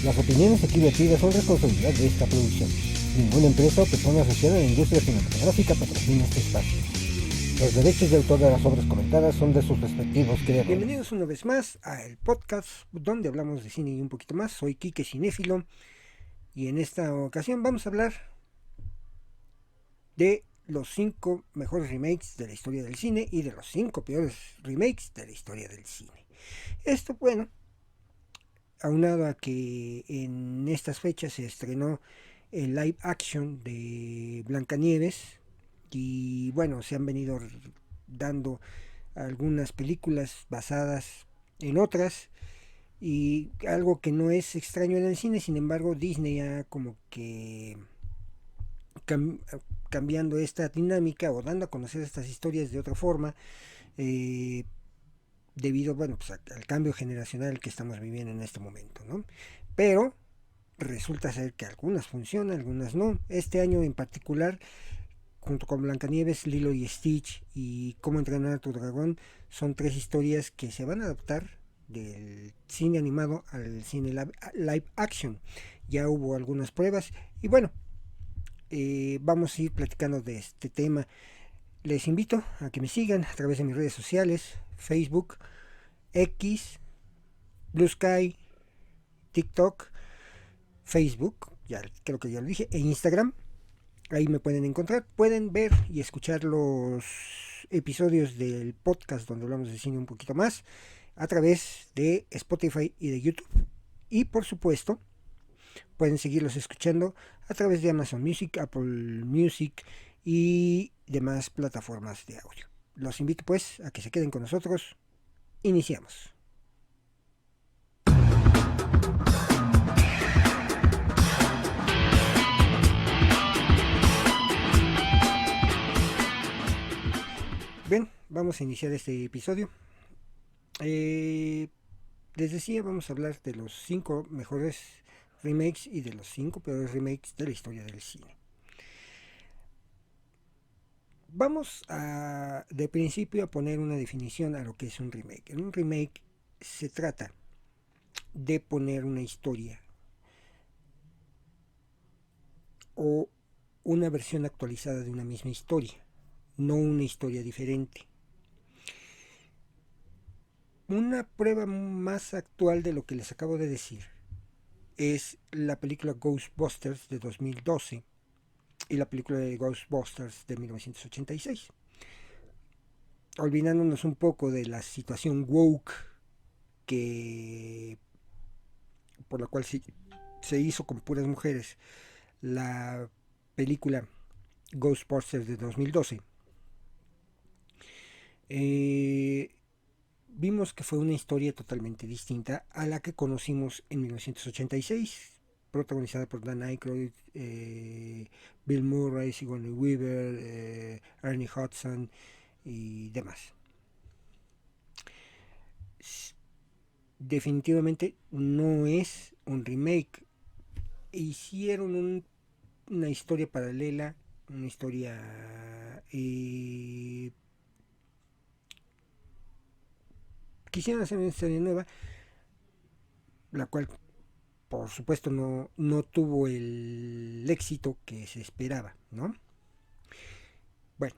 Las opiniones aquí vertidas son responsabilidad de esta producción. Ninguna empresa o persona asociada a la industria cinematográfica patrocina este espacio. Los derechos de autor de las obras comentadas son de sus respectivos creadores. Bienvenidos una vez más a el podcast donde hablamos de cine y un poquito más. Soy Quique Cinéfilo y en esta ocasión vamos a hablar de los 5 mejores remakes de la historia del cine y de los 5 peores remakes de la historia del cine. Esto, bueno, aunado a que en estas fechas se estrenó el live action de Blancanieves y bueno, se han venido dando algunas películas basadas en otras y algo que no es extraño en el cine. Sin embargo, Disney ha como que cambiando esta dinámica o dando a conocer estas historias de otra forma, debido, bueno, pues al cambio generacional que estamos viviendo en este momento, ¿no? Pero resulta ser que algunas funcionan, algunas no. Este año en particular, junto con Blancanieves, Lilo y Stitch y Cómo entrenar a tu dragón, son 3 historias que se van a adaptar del cine animado al cine live action. Ya hubo algunas pruebas y bueno, vamos a ir platicando de este tema. Les invito a que me sigan a través de mis redes sociales: Facebook, X, Blue Sky, TikTok, Facebook, ya creo que ya lo dije, e Instagram. Ahí me pueden encontrar, pueden ver y escuchar los episodios del podcast donde hablamos de cine un poquito más a través de Spotify y de YouTube. Y por supuesto, pueden seguirlos escuchando a través de Amazon Music, Apple Music y demás plataformas de audio. Los invito pues a que se queden con nosotros. Iniciamos. Bien, vamos a iniciar este episodio. Les decía, vamos a hablar de los 5 mejores remakes y de los 5 peores remakes de la historia del cine. Vamos a, de principio, a poner una definición a lo que es un remake. En un remake se trata de poner una historia o una versión actualizada de una misma historia, no una historia diferente. Una prueba más actual de lo que les acabo de decir es la película Ghostbusters de 2012 y la película de Ghostbusters de 1986. Olvidándonos un poco de la situación woke que por la cual se hizo con puras mujeres la película Ghostbusters de 2012, vimos que fue una historia totalmente distinta a la que conocimos en 1986, protagonizada por Dan Aykroyd, Bill Murray, Sigourney Weaver, Ernie Hudson y demás. Definitivamente no es un remake. Hicieron una historia paralela, una historia... quisieron hacer una historia nueva, la cual por supuesto no tuvo el éxito que se esperaba, ¿no? Bueno,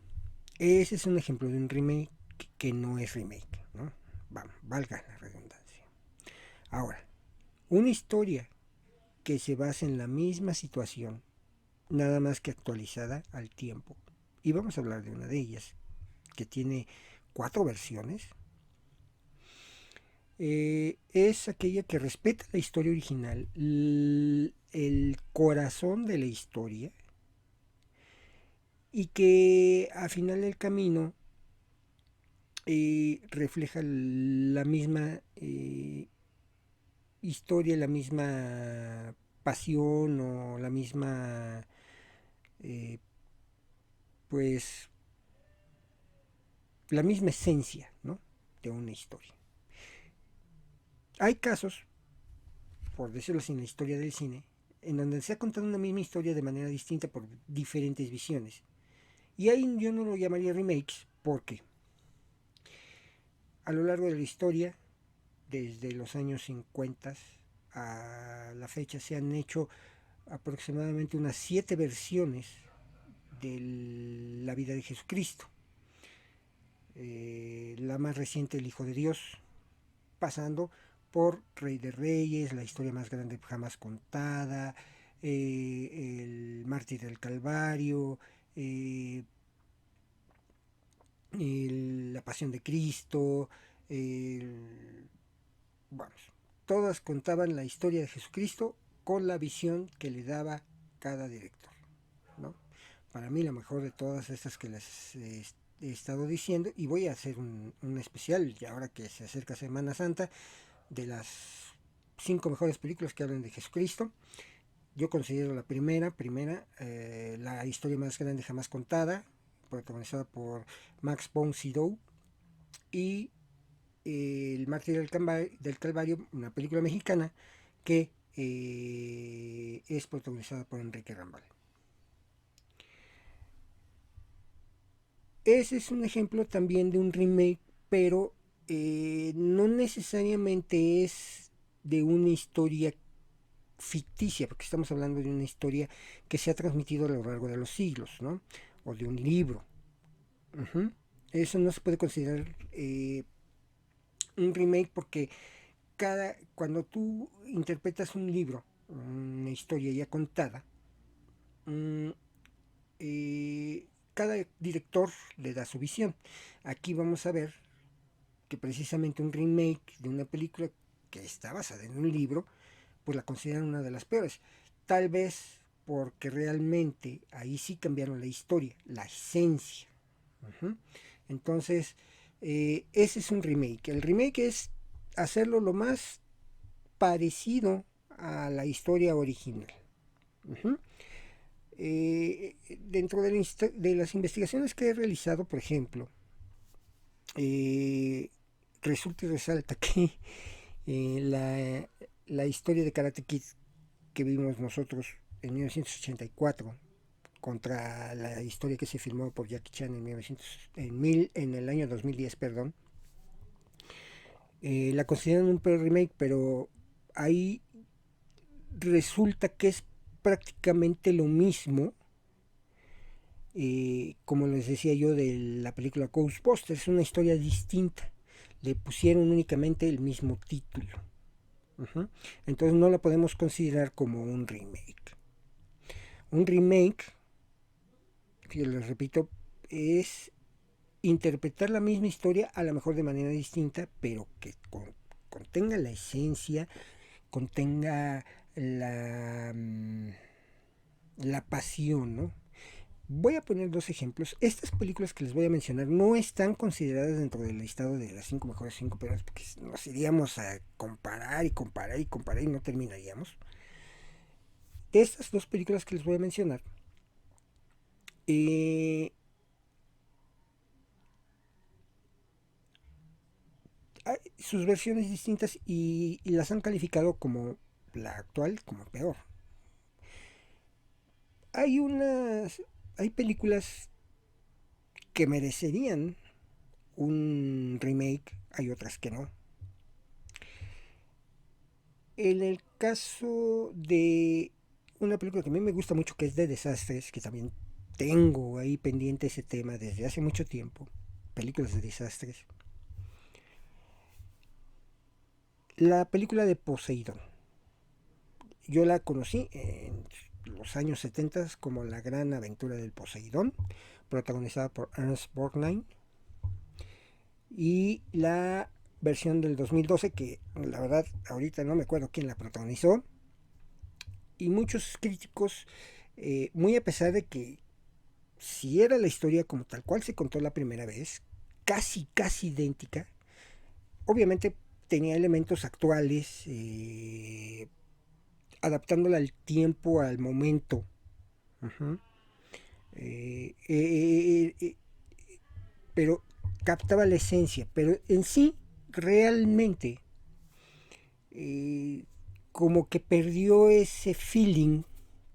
ese es un ejemplo de un remake que no es remake, ¿no? Vamos, valga la redundancia. Ahora, una historia que se basa en la misma situación, nada más que actualizada al tiempo. Y vamos a hablar de una de ellas, que tiene 4 versiones. Es aquella que respeta la historia original, el corazón de la historia, y que a final del camino refleja la misma historia, la misma pasión o la misma pues la misma esencia, ¿no?, de una historia. Hay casos, por decirlo así, en la historia del cine, en donde se ha contado una misma historia de manera distinta por diferentes visiones. Y ahí yo no lo llamaría remakes, porque a lo largo de la historia, desde los años 50 a la fecha se han hecho aproximadamente unas 7 versiones de la vida de Jesucristo. La más reciente, el Hijo de Dios, pasando por Rey de Reyes, la historia más grande jamás contada, el Mártir del Calvario, la Pasión de Cristo, vamos, todas contaban la historia de Jesucristo con la visión que le daba cada director, ¿no? Para mí la mejor de todas estas que les he estado diciendo, y voy a hacer un especial, y ahora que se acerca Semana Santa, de las 5 mejores películas que hablan de Jesucristo. Yo considero la primera, la historia más grande jamás contada, protagonizada por Max von Sydow, y El Mártir del Calvario, una película mexicana que es protagonizada por Enrique Rambal. Ese es un ejemplo también de un remake, pero no necesariamente es de una historia ficticia, porque estamos hablando de una historia que se ha transmitido a lo largo de los siglos, ¿no? O de un libro. Uh-huh. Eso no se puede considerar un remake porque cuando tú interpretas un libro, una historia ya contada, um, cada director le da su visión. Aquí vamos a ver que precisamente un remake de una película que está basada en un libro, pues la consideran una de las peores. Tal vez porque realmente ahí sí cambiaron la historia, la esencia. Uh-huh. Entonces, ese es un remake. El remake es hacerlo lo más parecido a la historia original. Uh-huh. Dentro de las investigaciones que he realizado, por ejemplo, resulta y resalta que la historia de Karate Kid que vimos nosotros en 1984 contra la historia que se filmó por Jackie Chan en el año 2010, perdón, la consideran un peor remake, pero ahí resulta que es prácticamente lo mismo, como les decía yo, de la película Ghostbusters, una historia distinta. Le pusieron únicamente el mismo título. Uh-huh. Entonces no la podemos considerar como un remake. Un remake, que les repito, es interpretar la misma historia a lo mejor de manera distinta, pero que contenga la esencia, contenga la pasión, ¿no? Voy a poner dos ejemplos. Estas películas que les voy a mencionar no están consideradas dentro del listado de las 5 mejores 5 películas, porque nos iríamos a comparar y comparar y comparar y no terminaríamos. De estas dos películas que les voy a mencionar, hay sus versiones distintas y las han calificado como la actual como peor. Hay hay películas que merecerían un remake, hay otras que no. En el caso de una película que a mí me gusta mucho, que es de desastres, que también tengo ahí pendiente ese tema desde hace mucho tiempo, películas de desastres. La película de Poseidón. Yo la conocí en los años 70 como La Gran Aventura del Poseidón, protagonizada por Ernst Borgnine. Y la versión del 2012, que la verdad ahorita no me acuerdo quién la protagonizó. Y muchos críticos, muy a pesar de que si era la historia como tal cual se contó la primera vez, casi idéntica, obviamente tenía elementos actuales, adaptándola al tiempo, al momento. Uh-huh. Eh, eh, eh, pero captaba la esencia, pero en sí realmente como que perdió ese feeling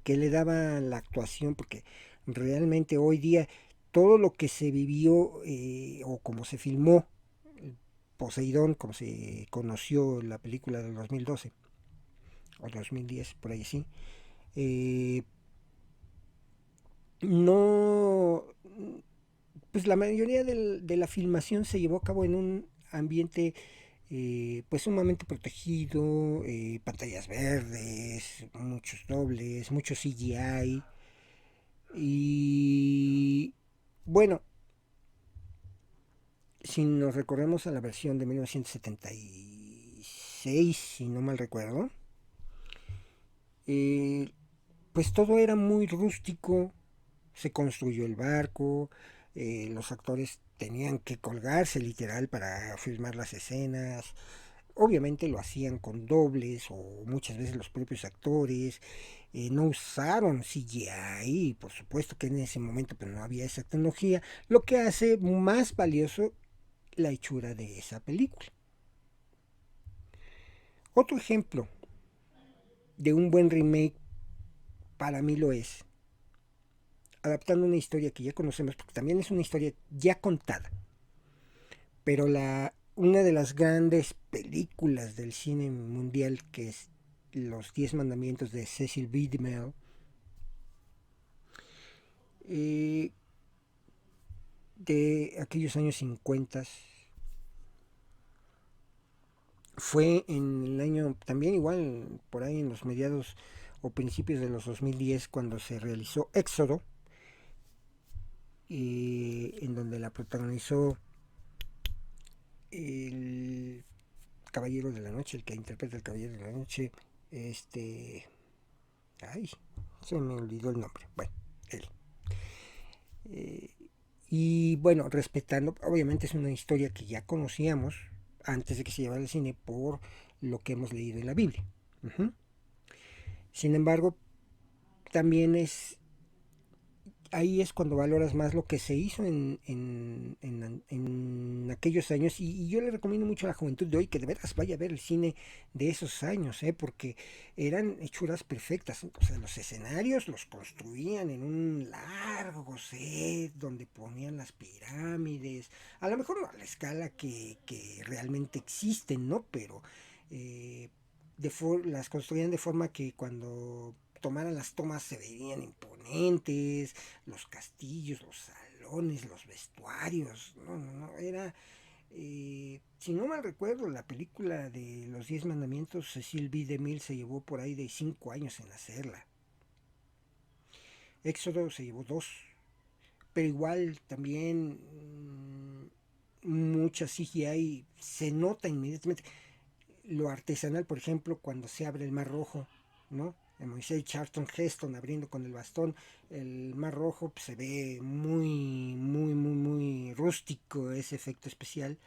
que le daba la actuación, porque realmente hoy día todo lo que se vivió o como se filmó Poseidón, como se conoció la película del 2012, o 2010, por ahí sí. Eh, no, pues la mayoría de la filmación se llevó a cabo en un ambiente pues sumamente protegido, pantallas verdes, muchos dobles, mucho CGI y bueno, si nos recorremos a la versión de 1976, si no mal recuerdo, eh, pues todo era muy rústico, se construyó el barco, los actores tenían que colgarse literal para filmar las escenas, obviamente lo hacían con dobles o muchas veces los propios actores, no usaron CGI, por supuesto que en ese momento pues, no había esa tecnología, lo que hace más valioso la hechura de esa película. Otro ejemplo de un buen remake para mí lo es, adaptando una historia que ya conocemos, porque también es una historia ya contada, pero una de las grandes películas del cine mundial que es Los Diez Mandamientos de Cecil B. DeMille, eh, de aquellos años 50, fue en el año, también igual, por ahí en los mediados o principios de los 2010, cuando se realizó Éxodo, en donde la protagonizó el Caballero de la Noche, el que interpreta el Caballero de la Noche, este... Ay, se me olvidó el nombre. Bueno, él. Eh, y bueno, respetando, obviamente es una historia que ya conocíamos antes de que se llevara al cine por lo que hemos leído en la Biblia. Uh-huh. Sin embargo, también es ahí es cuando valoras más lo que se hizo en aquellos años y yo le recomiendo mucho a la juventud de hoy que de veras vaya a ver el cine de esos años, porque eran hechuras perfectas, o sea, los escenarios los construían en un largo set donde ponían las pirámides, a lo mejor no a la escala que realmente existen, ¿no? Pero las construían de forma que cuando tomaran las tomas se veían imponentes, los castillos, los salones, los vestuarios, no, era, si no mal recuerdo, la película de Los Diez Mandamientos, Cecil B. DeMille se llevó por ahí de 5 años en hacerla. Éxodo se llevó 2, pero igual también mucha CGI se nota inmediatamente. Lo artesanal, por ejemplo, cuando se abre el Mar Rojo, ¿no? Moisés Charlton Heston abriendo con el bastón el Mar Rojo, pues, se ve muy rústico ese efecto especial.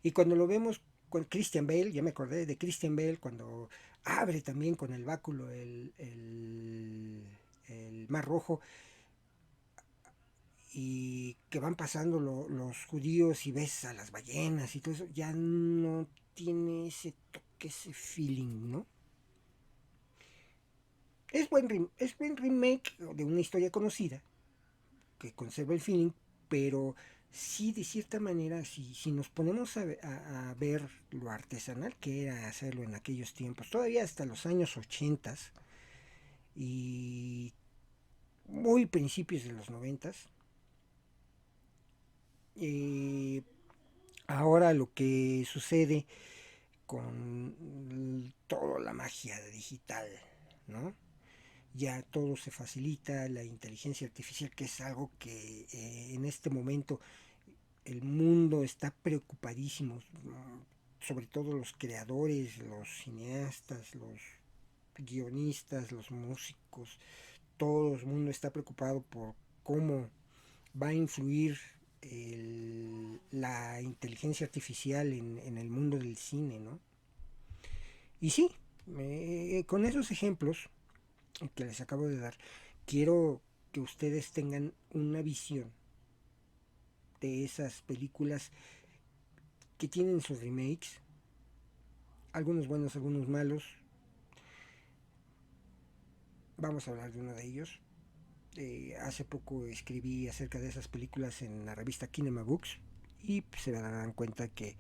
Y cuando lo vemos con Christian Bale, ya me acordé de Christian Bale, cuando abre también con el báculo el Mar Rojo y que van pasando los judíos y ves a las ballenas y todo eso, ya no tiene ese toque, ese feeling, ¿no? Es buen remake de una historia conocida, que conserva el feeling, pero sí, de cierta manera, si nos ponemos a ver lo artesanal que era hacerlo en aquellos tiempos, todavía hasta los años 80 y muy principios de los 90, eh, ahora lo que sucede con toda la magia digital, ¿no? Ya todo se facilita, la inteligencia artificial, que es algo que en este momento el mundo está preocupadísimo, sobre todo los creadores, los cineastas, los guionistas, los músicos, todo el mundo está preocupado por cómo va a influir la inteligencia artificial en el mundo del cine, ¿no? Y sí, con esos ejemplos que les acabo de dar, quiero que ustedes tengan una visión de esas películas que tienen sus remakes, algunos buenos, algunos malos. Vamos a hablar de uno de ellos. Hace poco escribí acerca de esas películas en la revista Kinema Books y se darán cuenta que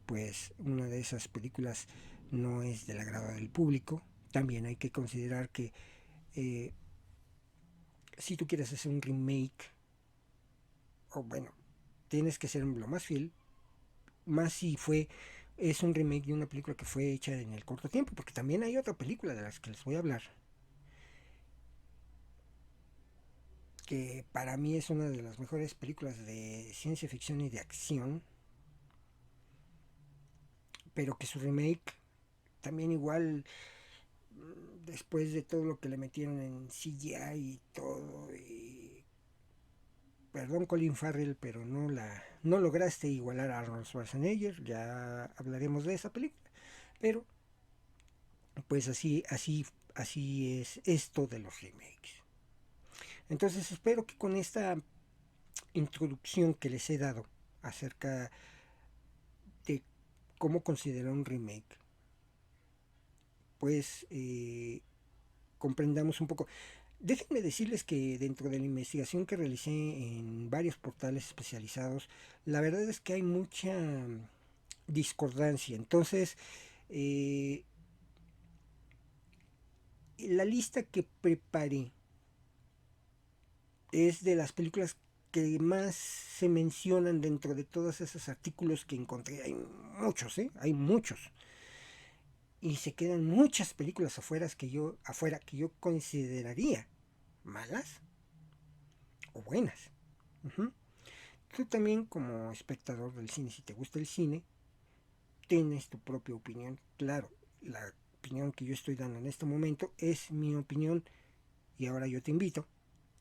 pues una de esas películas no es del agrado del público, también hay que considerar que eh, si tú quieres hacer un remake, o bueno, tienes que ser lo más fiel, más si es un remake de una película que fue hecha en el corto tiempo, porque también hay otra película de las que les voy a hablar, que para mí es una de las mejores películas de ciencia ficción y de acción, pero que su remake también igual, después de todo lo que le metieron en CGI y todo, y perdón Colin Farrell, pero no lograste igualar a Arnold Schwarzenegger, ya hablaremos de esa película, pero pues así es esto de los remakes. Entonces espero que con esta introducción que les he dado acerca de cómo considerar un remake, pues comprendamos un poco. Déjenme decirles que dentro de la investigación que realicé en varios portales especializados, la verdad es que hay mucha discordancia. Entonces, eh, la lista que preparé es de las películas que más se mencionan dentro de todos esos artículos que encontré. Hay muchos, ¿eh? Hay muchos. Y se quedan muchas películas afuera que yo consideraría malas o buenas. Uh-huh. Tú también como espectador del cine, si te gusta el cine, tienes tu propia opinión. Claro, la opinión que yo estoy dando en este momento es mi opinión y ahora yo te invito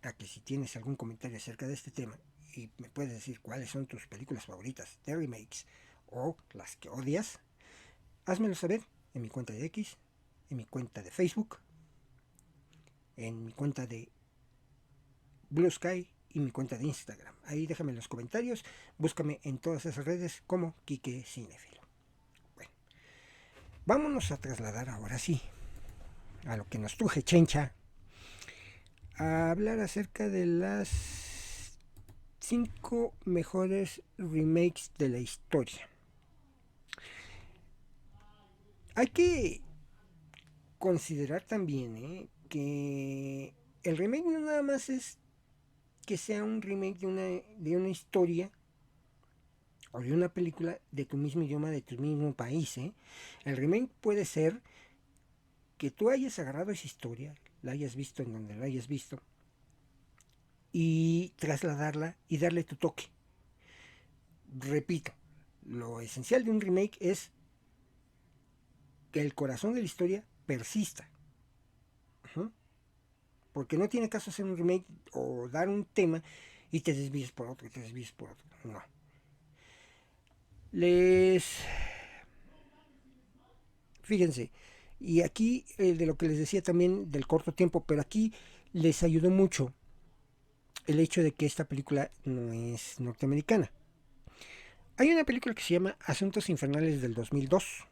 a que si tienes algún comentario acerca de este tema y me puedes decir cuáles son tus películas favoritas de remakes o las que odias, házmelo saber en mi cuenta de X, en mi cuenta de Facebook, en mi cuenta de Blue Sky y mi cuenta de Instagram. Ahí déjame en los comentarios, búscame en todas esas redes como Quique Cinefilo. Bueno, vámonos a trasladar ahora sí a lo que nos truje Chencha, a hablar acerca de las 5 mejores remakes de la historia. Hay que considerar también que el remake no nada más es que sea un remake de una historia o de una película de tu mismo idioma, de tu mismo país. El remake puede ser que tú hayas agarrado esa historia, la hayas visto en donde la hayas visto, y trasladarla y darle tu toque. Repito, lo esencial de un remake es que el corazón de la historia persista. Uh-huh. Porque no tiene caso hacer un remake o dar un tema y te desvíes por otro, y te desvíes por otro. No. Les... Fíjense, y aquí de lo que les decía también del corto tiempo, pero aquí les ayudó mucho el hecho de que esta película no es norteamericana. Hay una película que se llama Asuntos Infernales del 2002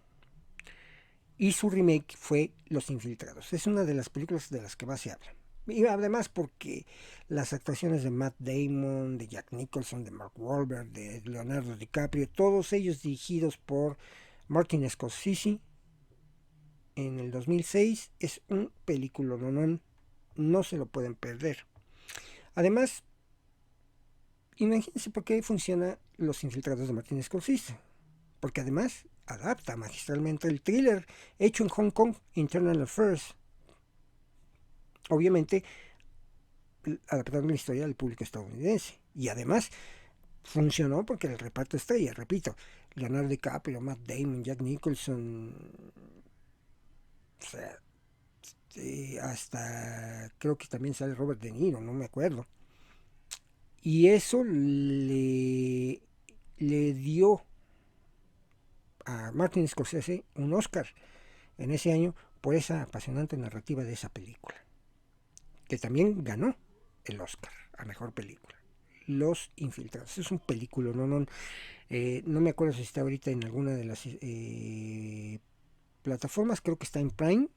y su remake fue Los Infiltrados. Es una de las películas de las que más se habla. Y además porque las actuaciones de Matt Damon, de Jack Nicholson, de Mark Wahlberg, de Leonardo DiCaprio, todos ellos dirigidos por Martin Scorsese en el 2006, es un película, no se lo pueden perder. Además, imagínense por qué funciona Los Infiltrados de Martin Scorsese. Porque además adapta magistralmente el thriller hecho en Hong Kong, Internal Affairs. Obviamente, adaptando la historia al público estadounidense. Y además, funcionó porque el reparto estrella, repito, Leonardo DiCaprio, Matt Damon, Jack Nicholson, o sea, hasta creo que también sale Robert De Niro, no me acuerdo. Y eso le dio a Martin Scorsese un Oscar en ese año por esa apasionante narrativa de esa película, que también ganó el Oscar a mejor película. Los Infiltrados. Es un película, no me acuerdo si está ahorita en alguna de las plataformas, creo que está en Prime,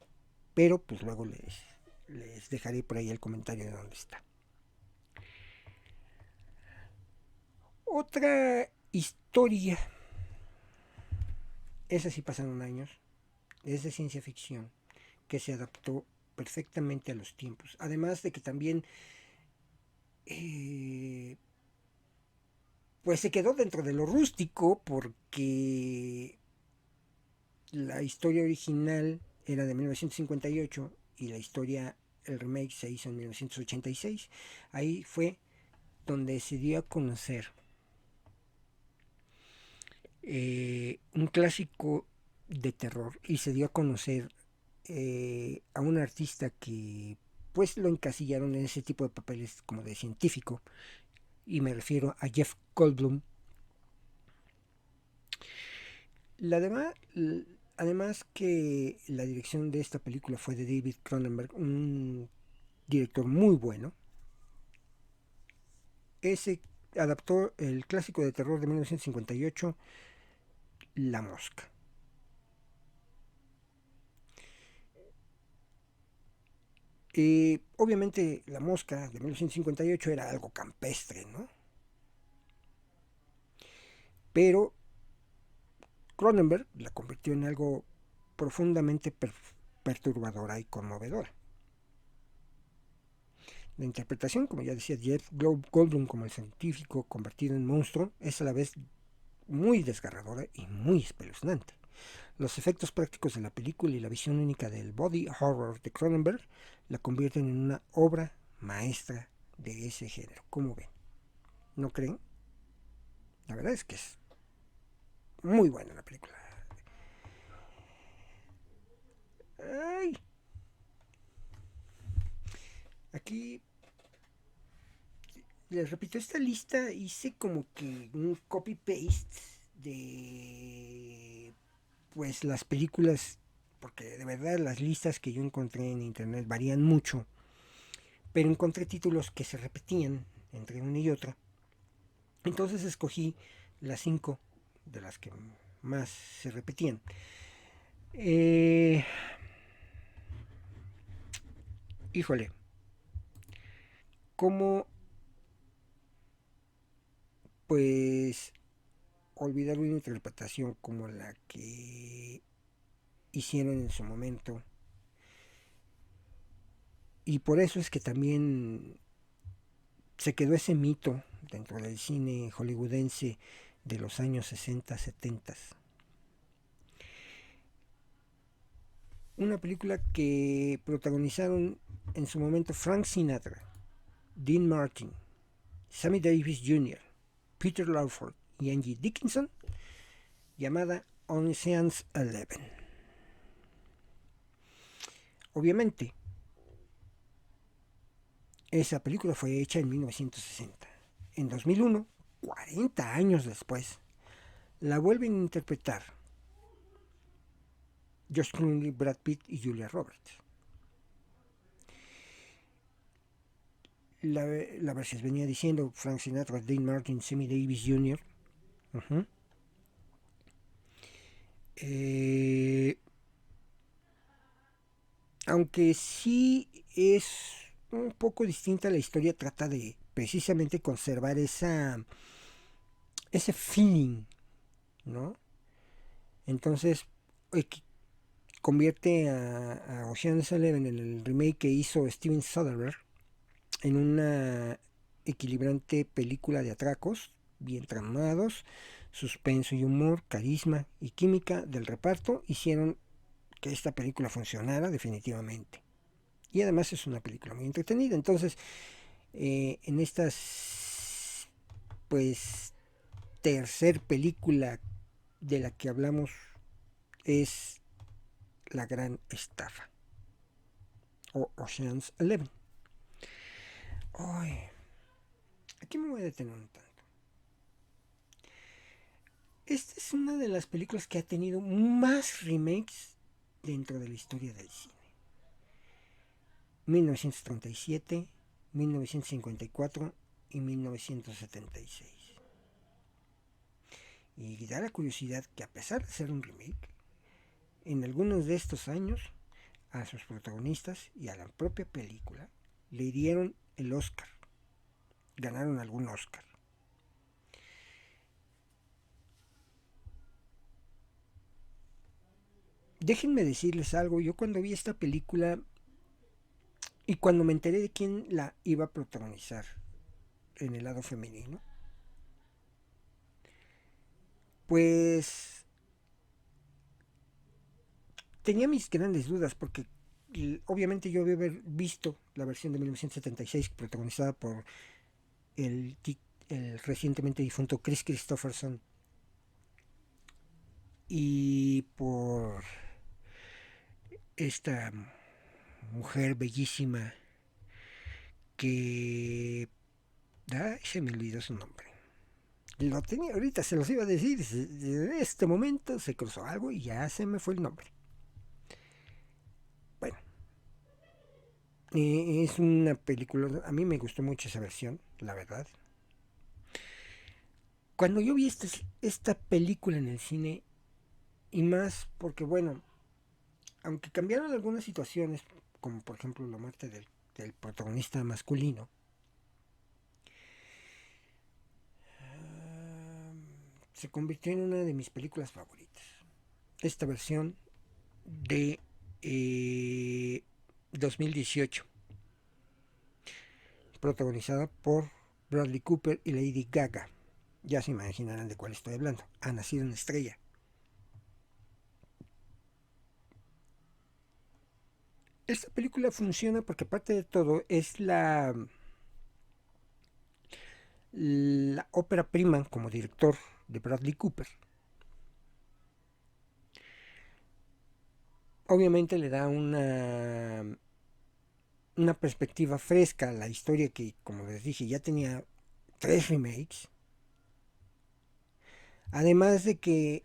pero pues luego les dejaré por ahí el comentario de dónde está. Otra historia, esa sí pasaron años, es de ciencia ficción, que se adaptó perfectamente a los tiempos. Además de que también eh, pues se quedó dentro de lo rústico porque la historia original era de 1958 y la historia, el remake se hizo en 1986. Ahí fue donde se dio a conocer un clásico de terror y se dio a conocer a un artista que pues lo encasillaron en ese tipo de papeles como de científico, y me refiero a Jeff Goldblum. La demás, además que la dirección de esta película fue de David Cronenberg, un director muy bueno. Ese adaptó el clásico de terror de 1958, La Mosca. Obviamente La Mosca de 1958 era algo campestre, ¿no? Pero Cronenberg la convirtió en algo profundamente perturbadora y conmovedora. La interpretación, como ya decía Jeff Goldblum como el científico convertido en monstruo, es a la vez muy desgarradora y muy espeluznante. Los efectos prácticos de la película y la visión única del body horror de Cronenberg la convierten en una obra maestra de ese género. ¿Cómo ven? ¿No creen? La verdad es que es muy buena la película. Ay, aquí les repito, esta lista hice como que un copy-paste de pues las películas, porque de verdad las listas que yo encontré en internet varían mucho, pero encontré títulos que se repetían entre una y otra. Entonces escogí las cinco de las que más se repetían. Eh, híjole, ¿cómo pues olvidar una interpretación como la que hicieron en su momento? Y por eso es que también se quedó ese mito dentro del cine hollywoodense de los años 60, 70. Una película que protagonizaron en su momento Frank Sinatra, Dean Martin, Sammy Davis Jr., Peter Lawford y Angie Dickinson, llamada Ocean's Eleven. Obviamente, esa película fue hecha en 1960. En 2001, 40 años después, la vuelven a interpretar Josh Clooney, Brad Pitt y Julia Roberts. La versión venía diciendo Frank Sinatra, Dean Martin, Sammy Davis Jr. Uh-huh. Eh, aunque sí es un poco distinta, la historia trata de precisamente conservar ese feeling, ¿no? Entonces convierte a Ocean's Eleven en el remake que hizo Steven Soderbergh en una equilibrante película de atracos bien tramados, suspenso y humor, carisma y química del reparto hicieron que esta película funcionara definitivamente. Y además es una película muy entretenida. Entonces, en estas, pues, tercer película de la que hablamos es La Gran Estafa o Ocean's Eleven. Ay, aquí me voy a detener un tanto. Esta es una de las películas que ha tenido más remakes dentro de la historia del cine. 1937, 1954 y 1976. Y da la curiosidad que a pesar de ser un remake, en algunos de estos años a sus protagonistas y a la propia película le dieron el Oscar. Ganaron algún Oscar. Déjenme decirles algo, yo cuando vi esta película y cuando me enteré de quién la iba a protagonizar en el lado femenino, pues tenía mis grandes dudas porque obviamente yo había visto la versión de 1976 protagonizada por el, el recientemente difunto Chris Christopherson y por esta mujer bellísima que... Ay, se me olvidó su nombre. Lo tenía ahorita, se los iba a decir. En este momento se cruzó algo y ya se me fue el nombre. Bueno, es una película. A mí me gustó mucho esa versión, la verdad. Cuando yo vi esta película en el cine, y más porque, bueno, aunque cambiaron algunas situaciones, como por ejemplo la muerte del protagonista masculino, se convirtió en una de mis películas favoritas. Esta versión de 2018, protagonizada por Bradley Cooper y Lady Gaga. Ya se imaginarán de cuál estoy hablando. Ha nacido una estrella. Esta película funciona porque aparte de todo es la ópera prima como director de Bradley Cooper. Obviamente le da una perspectiva fresca a la historia que, como les dije, ya tenía 3 remakes. Además de que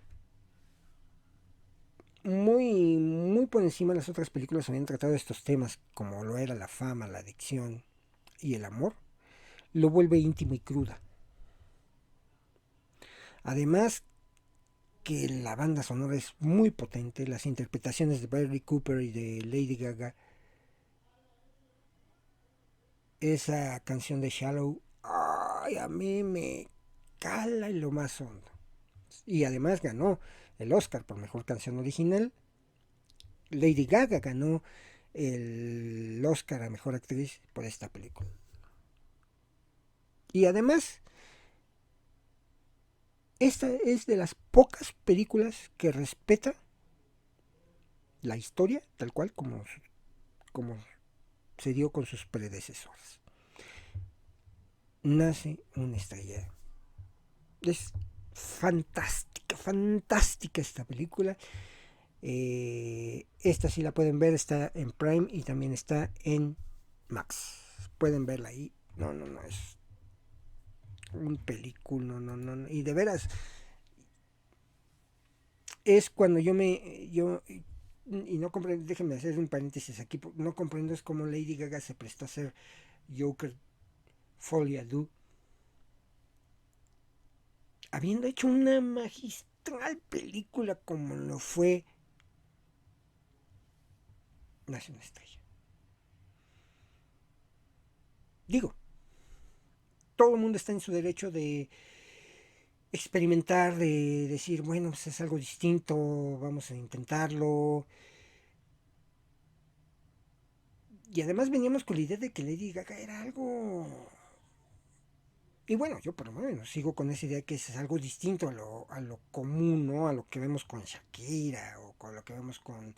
muy por encima las otras películas habían tratado estos temas, como lo era la fama, la adicción y el amor, lo vuelve íntimo y cruda. Además que la banda sonora es muy potente, las interpretaciones de Bradley Cooper y de Lady Gaga, esa canción de Shallow, ay, a mí me cala en lo más hondo. Y además ganó el Oscar por mejor canción original. Lady Gaga ganó el Oscar a mejor actriz por esta película. Y además, esta es de las pocas películas que respeta la historia tal cual como se dio con sus predecesores. Nace una estrella. Es fantástica, fantástica esta película. Esta sí la pueden ver, está en Prime y también está en Max. Pueden verla ahí. No, no, no, es un película, no, no, no. Y de veras, es cuando yo y no comprendo, déjenme hacer un paréntesis aquí, no comprendo es cómo Lady Gaga se prestó a hacer Joker Folie Du, habiendo hecho una magistral película como lo fue Nace una estrella. Digo, todo el mundo está en su derecho de experimentar, de decir, bueno, pues es algo distinto, vamos a intentarlo. Y además veníamos con la idea de que Lady Gaga era algo... Y bueno, yo por lo menos sigo con esa idea que es algo distinto a lo común, ¿no? A lo que vemos con Shakira o con lo que vemos con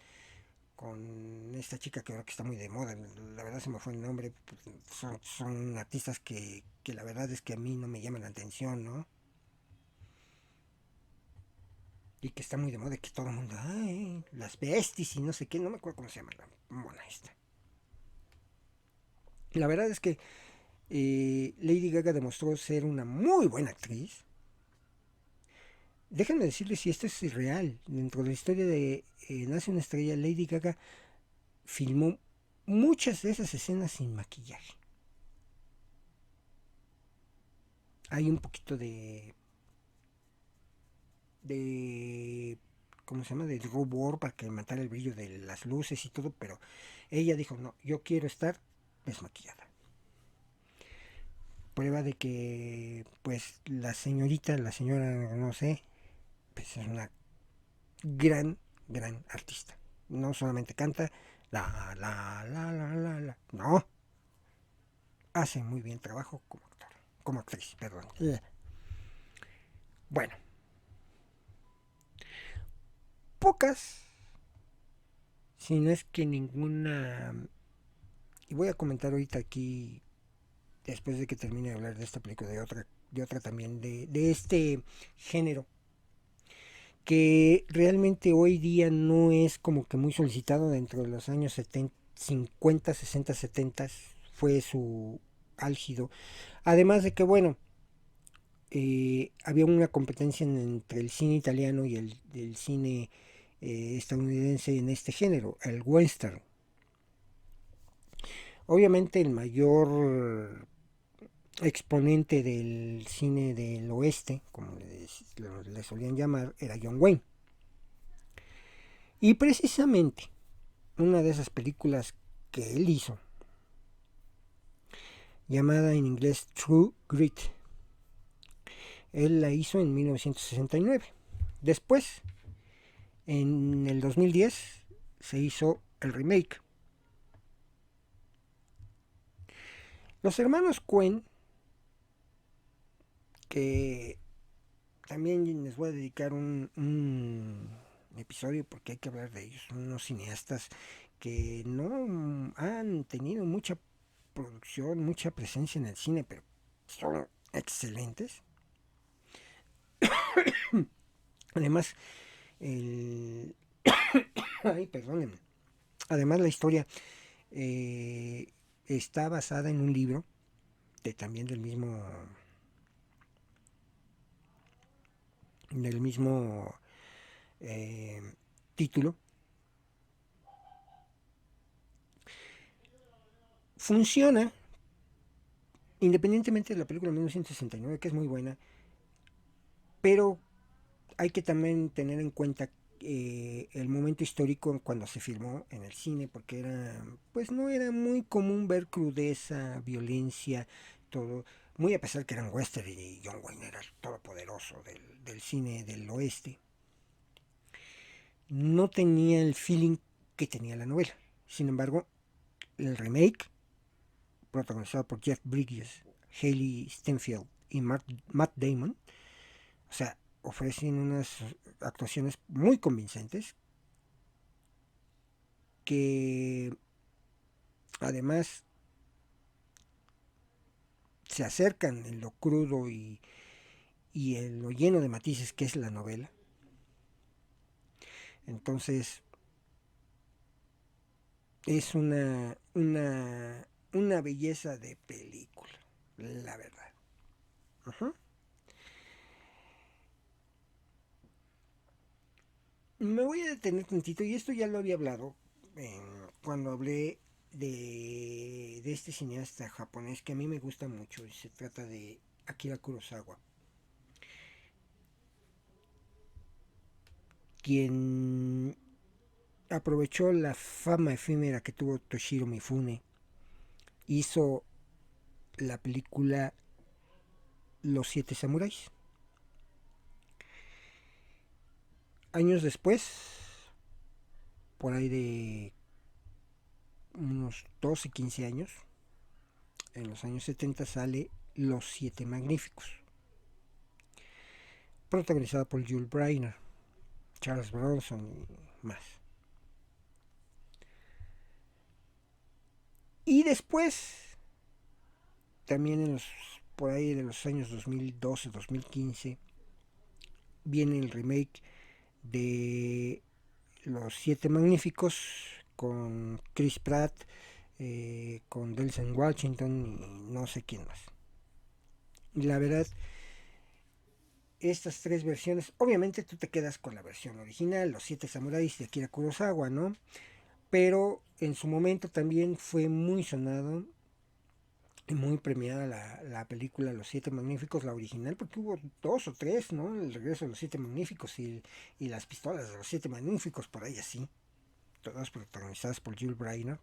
esta chica que ahora que está muy de moda. La verdad se me fue el nombre. Son artistas que la verdad es que a mí no me llaman la atención, ¿no? Y que está muy de moda, que todo el mundo, ay, las besties y no sé qué, no me acuerdo cómo se llama la mona esta. La verdad es que Lady Gaga demostró ser una muy buena actriz. Déjenme decirles si esto es irreal. Dentro de la historia de Nace una estrella, Lady Gaga filmó muchas de esas escenas sin maquillaje. Hay un poquito de ¿cómo se llama? De rubor para que matara el brillo de las luces y todo, pero ella dijo, no, yo quiero estar desmaquillada. Prueba de que, pues, la señora, no sé, pues es una gran, gran artista. No solamente canta no, hace muy bien trabajo como actor, como actriz, perdón. Bueno, pocas, si no es que ninguna, y voy a comentar ahorita aquí, después de que termine de hablar de esta película, de otra también, de este género, que realmente hoy día no es como que muy solicitado. Dentro de los años 70, 50, 60, 70 fue su álgido. Además de que, bueno, había una competencia entre el cine italiano y el cine estadounidense en este género, el western. Obviamente el mayor exponente del cine del oeste, como le solían llamar, era John Wayne. Y precisamente una de esas películas que él hizo, llamada en inglés True Grit, él la hizo en 1969. Después, en el 2010, se hizo el remake. Los hermanos Coen, que también les voy a dedicar un episodio porque hay que hablar de ellos, son unos cineastas que no han tenido mucha producción, mucha presencia en el cine, pero son excelentes. Además, el... ay, perdónenme. Además, la historia eh, está basada en un libro también del mismo eh, título. Funciona independientemente de la película de 1969, que es muy buena, pero hay que también tener en cuenta el momento histórico cuando se filmó en el cine, porque pues no era muy común ver crudeza, violencia, todo, muy a pesar que eran western y John Wayne era el todopoderoso del cine del oeste. No tenía el feeling que tenía la novela. Sin embargo, el remake, protagonizado por Jeff Bridges, Hayley Steinfeld y Matt Damon, o sea, ofrecen unas actuaciones muy convincentes que además se acercan en lo crudo y en lo lleno de matices que es la novela. Entonces, es una belleza de película, la verdad. Uh-huh. Me voy a detener tantito, y esto ya lo había hablado cuando hablé de este cineasta japonés que a mí me gusta mucho. Y se trata de Akira Kurosawa, quien aprovechó la fama efímera que tuvo Toshiro Mifune. Hizo la película Los Siete Samuráis. Años después, por ahí de unos 12, 15 años, en los años 70 sale Los Siete Magníficos, protagonizada por Jules Briner, Charles Bronson y más. Y después, también por ahí de los años 2012, 2015, viene el remake de Los Siete Magníficos con Chris Pratt, con Denzel Washington y no sé quién más. Y la verdad, estas tres versiones, obviamente tú te quedas con la versión original, Los Siete Samuráis de Akira Kurosawa, ¿no? Pero en su momento también fue muy sonado y muy premiada la película Los Siete Magníficos, la original, porque hubo dos o tres, ¿no? El regreso de los Siete Magníficos y las pistolas de los Siete Magníficos, por ahí así, todas protagonizadas por Jules Briner.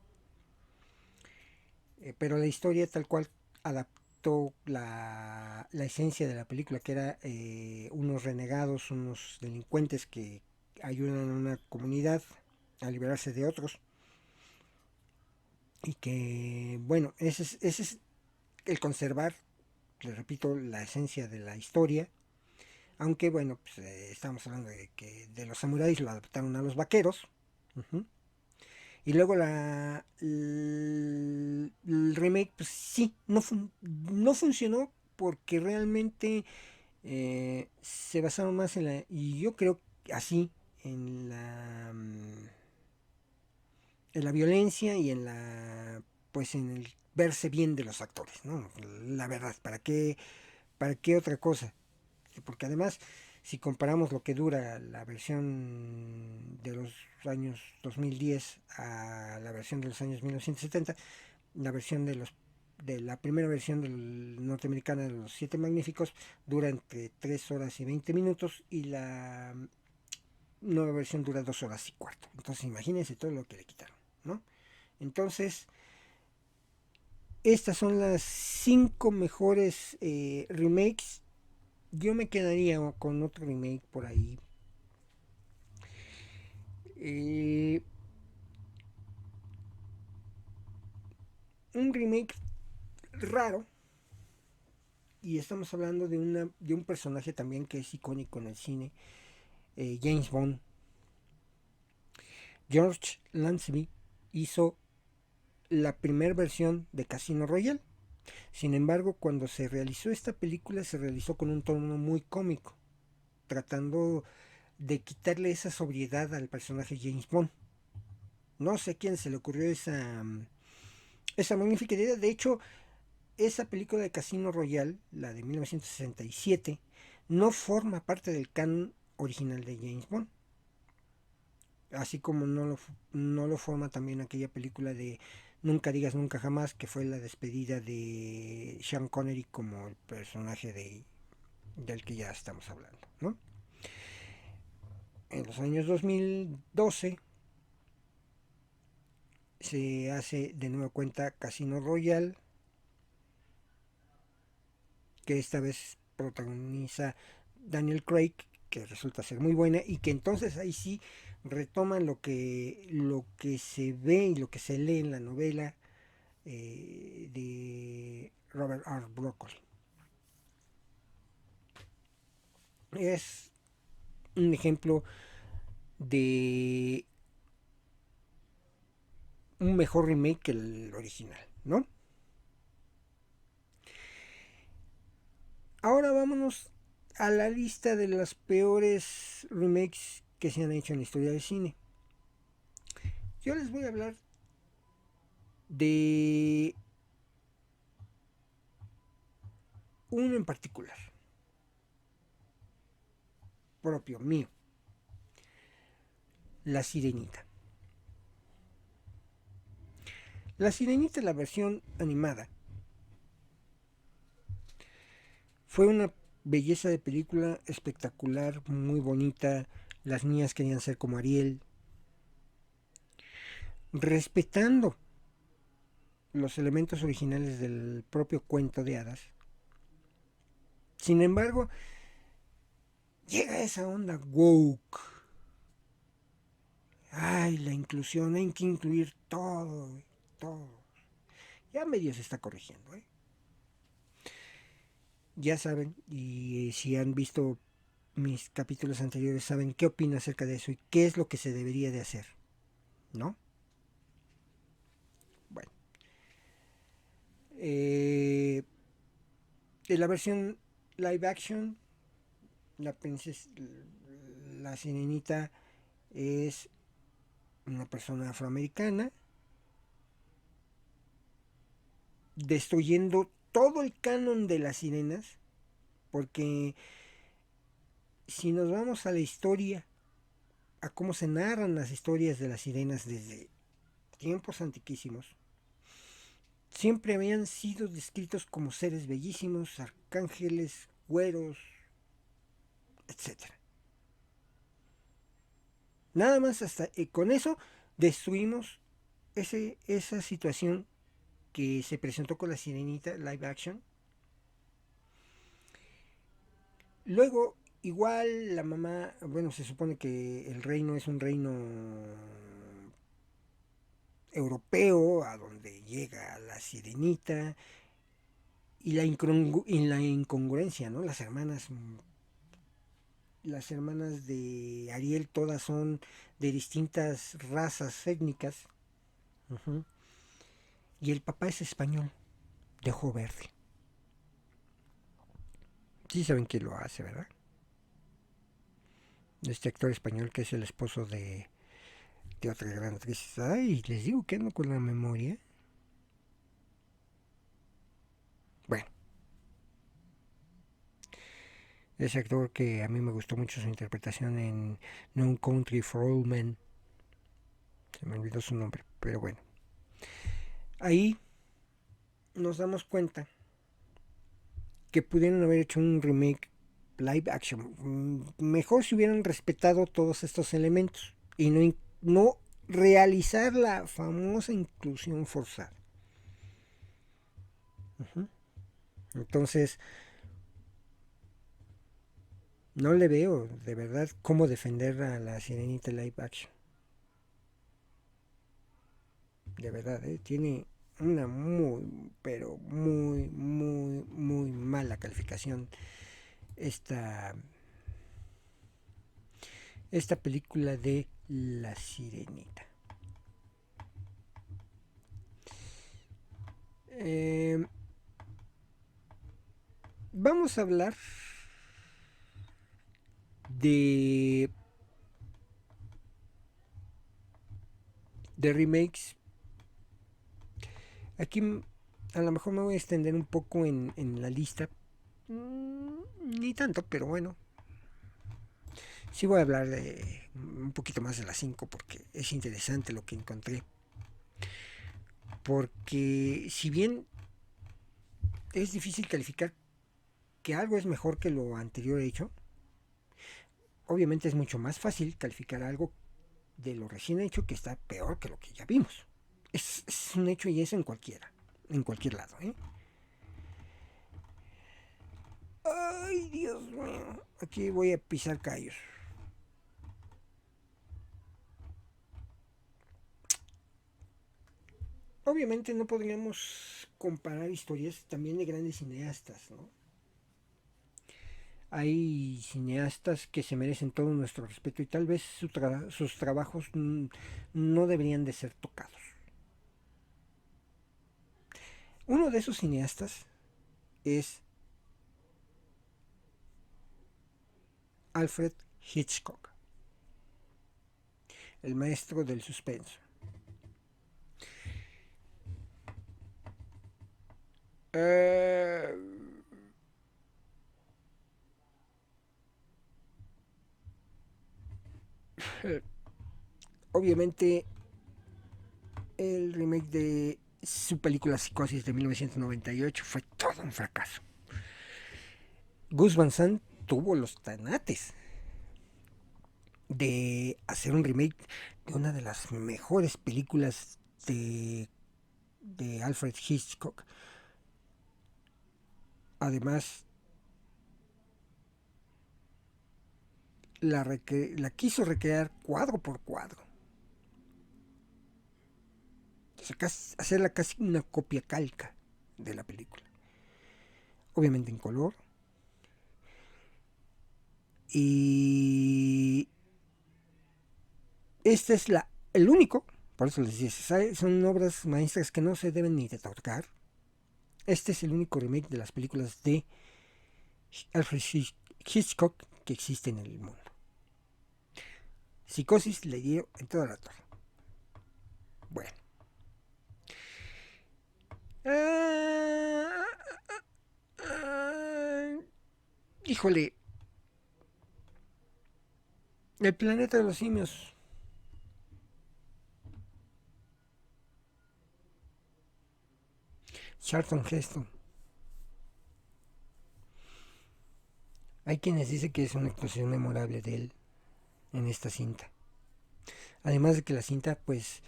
Pero la historia tal cual adaptó la esencia de la película, que era unos renegados, unos delincuentes que ayudan a una comunidad a liberarse de otros. Y que, bueno, ese es el conservar, le repito, la esencia de la historia. Aunque, bueno, pues, estamos hablando de que de los samuráis lo adaptaron a los vaqueros. Uh-huh. Y luego el remake, pues sí, no funcionó porque realmente se basaron más en la, y yo creo así, en la violencia y en pues en el verse bien de los actores, ¿no? La verdad, para qué otra cosa? Porque además, si comparamos lo que dura la versión de los años 2010 a la versión de los años 1970, la versión de la primera versión del norteamericana de los Siete Magníficos dura entre 3 horas y 20 minutos y la nueva versión dura 2 horas y cuarto. Entonces imagínense todo lo que le quitaron, ¿no? Entonces, estas son las 5 mejores remakes. Yo me quedaría con otro remake por ahí. Eh, un remake raro. Y estamos hablando de un personaje también que es icónico en el cine. James Bond. George Lazenby hizo la primera versión de Casino Royale. Sin embargo, cuando se realizó esta película, se realizó con un tono muy cómico, tratando de quitarle esa sobriedad al personaje James Bond. No sé a quién se le ocurrió esa magnífica idea. De hecho, esa película de Casino Royale, la de 1967, no forma parte del canon original de James Bond. Así como no lo forma también aquella película de Nunca digas nunca jamás, que fue la despedida de Sean Connery como el personaje del que ya estamos hablando, ¿no? En los años 2012 se hace de nueva cuenta Casino Royale, que esta vez protagoniza Daniel Craig, que resulta ser muy buena, y que entonces ahí sí retoman lo que se ve y lo que se lee en la novela de Robert R. Broccoli. Es un ejemplo de un mejor remake que el original, ¿no? Ahora vámonos a la lista de las peores remakes que se han hecho en la historia del cine. Yo les voy a hablar de uno en particular, propio mío, La Sirenita. La Sirenita, la versión animada, fue una belleza de película espectacular, muy bonita. Las niñas querían ser como Ariel, respetando los elementos originales del propio cuento de hadas. Sin embargo, llega esa onda woke. Ay, la inclusión, hay que incluir todo, todo. Ya medio se está corrigiendo, ¿eh? Ya saben, y si han visto mis capítulos anteriores, saben qué opino acerca de eso y qué es lo que se debería de hacer, ¿no? Bueno, en la versión live action, la princesa, la sirenita es una persona afroamericana destruyendo todo el canon de las sirenas, porque si nos vamos a la historia, a cómo se narran las historias de las sirenas desde tiempos antiquísimos, siempre habían sido descritos como seres bellísimos, arcángeles, güeros, etcétera. Nada más hasta con eso destruimos esa situación que se presentó con la sirenita live action. Luego igual la mamá, bueno, se supone que el reino es un reino europeo, a donde llega la sirenita, y la incongruencia, ¿no? Las hermanas de Ariel todas son de distintas razas étnicas. Uh-huh. Y el papá es español, de ojo verde. Sí saben quién lo hace, ¿verdad? Este actor español que es el esposo de otra gran actriz. Ay, les digo que ando con la memoria. Bueno, ese actor que a mí me gustó mucho su interpretación en No Country for Old Men. Se me olvidó su nombre, pero bueno. Ahí nos damos cuenta que pudieron haber hecho un remake live action. Mejor si hubieran respetado todos estos elementos y no realizar la famosa inclusión forzada. Uh-huh. Entonces, no le veo de verdad cómo defender a la Sirenita live action. De verdad, tiene una muy, pero muy, muy, muy mala calificación esta, esta película de La Sirenita. Eh, Vamos a hablar de, de remakes. Aquí a lo mejor me voy a extender un poco en la lista. Ni tanto, pero bueno. Sí voy a hablar de un poquito más de las 5 porque es interesante lo que encontré. Porque si bien es difícil calificar que algo es mejor que lo anterior hecho, obviamente es mucho más fácil calificar algo de lo recién hecho que está peor que lo que ya vimos. Es un hecho y eso en cualquier lado. Ay, Dios mío, aquí voy a pisar callos. Obviamente no podríamos comparar historias también de grandes cineastas, ¿no? Hay cineastas que se merecen todo nuestro respeto y tal vez sus trabajos no deberían de ser tocados. Uno de esos cineastas es Alfred Hitchcock, el maestro del suspenso. Eh, Obviamente el remake de su película Psicosis de 1998 fue todo un fracaso. Gus Van Sant tuvo los tanates de hacer un remake de una de las mejores películas de Alfred Hitchcock. Además, la quiso recrear cuadro por cuadro. O sea, hacerla casi una copia calca de la película. Obviamente en color. Y este es el único, por eso les decía, son obras maestras que no se deben ni de tocar. Este es el único remake de las películas de Alfred Hitchcock que existe en el mundo. Psicosis le dio en toda la torre. Bueno. Ah, ah, híjole. El planeta de los simios. Charlton Heston. Hay quienes dicen que es una actuación memorable de él en esta cinta. Además de que la cinta, pues,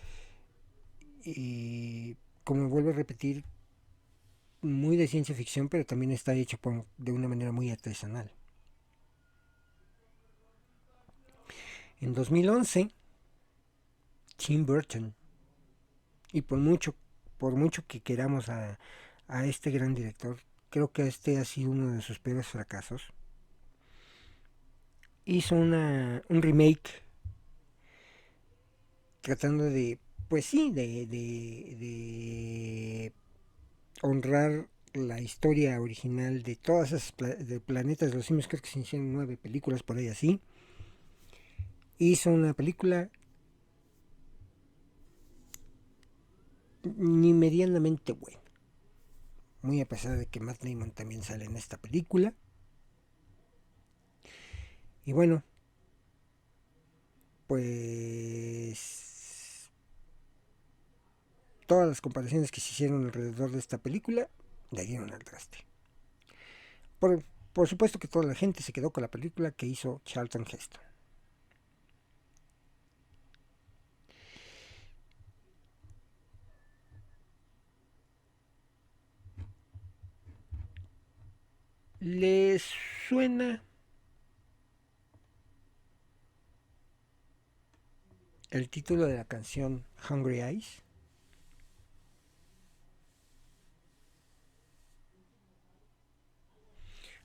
como vuelvo a repetir, muy de ciencia ficción, pero también está hecho de una manera muy artesanal. En 2011, Tim Burton, y por mucho que queramos a este gran director, creo que este ha sido uno de sus peores fracasos. Hizo un remake tratando de, pues sí, de honrar la historia original de todas esas de planetas de los simios. Creo que se hicieron 9 películas por ahí así. Hizo una película ni medianamente buena, muy a pesar de que Matt Damon también sale en esta película. Y bueno, pues todas las comparaciones que se hicieron alrededor de esta película le dieron al traste. Por, por supuesto que toda la gente se quedó con la película que hizo Charlton Heston. ¿Les suena el título de la canción Hungry Eyes?